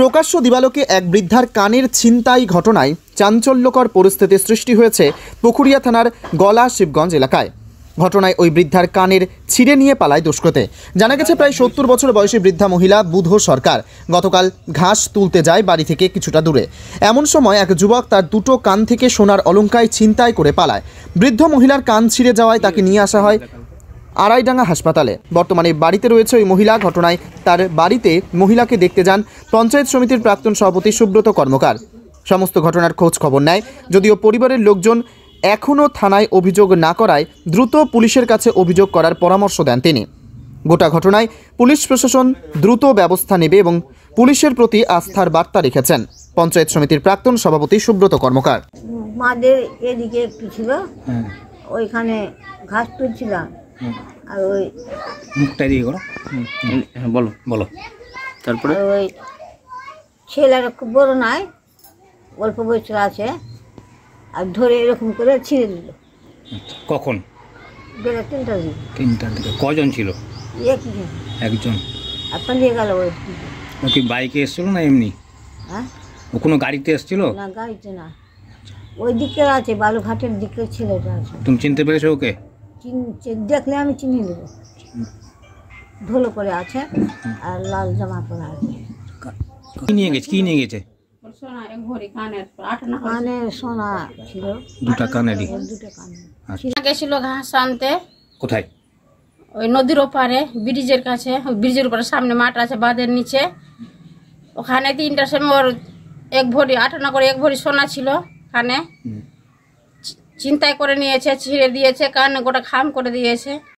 প্রকাশ্য দিবালোকে এক বৃদ্ধার কানের ছিনতাই ঘটনায় চাঞ্চল্যকর পরিস্থিতি সৃষ্টি হয়েছে পুকুরিয়া থানার গলা শিবগঞ্জ এলাকায়। ঘটনায় ওই বৃদ্ধার কানের ছিঁড়ে নিয়ে পালায় দুষ্কৃতী। জানা গেছে প্রায় ৭০ বছর বয়সী বৃদ্ধা মহিলা বুধ সরকার গতকাল ঘাস তুলতে যায় বাড়ি থেকে কিছুটা দূরে। এমন সময় এক যুবক তার দুটো কান থেকে সোনার অলংকার ছিনতাই করে পালায়। বৃদ্ধ মহিলার কান ছিঁড়ে যাওয়ায় তাকে নিয়ে আসা হয় আড়াইডাঙ্গা হাসপাতালে। বর্তমানে বাড়িতে রয়েছে ওই মহিলা। ঘটনায় তার বাড়িতে মহিলাকে দেখতে যান পঞ্চায়েত সমিতির প্রাক্তন সভাপতি সুব্রত কর্মকার। সমস্ত ঘটনার খোঁজ খবর নেয়, যদিও পরিবারের লোকজন এখনও থানায় অভিযোগ না করায় দ্রুত পুলিশের কাছে অভিযোগ করার পরামর্শ দেন তিনি। গোটা ঘটনায় পুলিশ প্রশাসন দ্রুত ব্যবস্থা নেবে এবং পুলিশের প্রতি আস্থার বার্তা রেখেছেন পঞ্চায়েত সমিতির প্রাক্তন সভাপতি সুব্রত কর্মকার। মাদের এদিকে একটু ছিল, ওইখানে ঘাস তুলছিলাম, আর ওই মুখটা দিয়ে করো। বলো বলো। তারপরে ওই ছেলেরা খুব বড় নাই, অল্প বয়সের আছে, আর ধরে এরকম করে ছিঁড়ে দিল। কখন? বেলা 3টার দিকে। 3টার দিকে। কজন ছিল? একজন। আর পালিয়ে গেল। ওই ও কি বাইকে এসেছিল না এমনি? হ্যাঁ, ও কোনো গাড়িতে এসেছিল? না, গাড়িতে না, ওই দিকে আছে, বালুঘাটের দিকে ছেলেটা আছে। তুমি চিনতে পেরেছো ওকে? দেখলে আমি চিনি নেব। ধুলো করে আছে আর লাল জামা পরা আছে। কি নিয়ে গেছে? কি নিয়ে গেছে? কানে সোনা ছিল, দুটা কানেরই। দুটো কানে গেছিল ঘাস আনতে। কোথায়? ওই নদীর ওপারে, ব্রিজের কাছে। ব্রিজের উপরে সামনে মাঠ আছে, বাঁধের নিচে। ওখানে 3টার সময় ওর 1 ভরি 8 আনা করে 1 ভরি সোনা ছিল কানে। চিন্তাই করে নিয়েছে, ছিঁড়ে দিয়েছে, কান গোটা খাম করে দিয়েছে।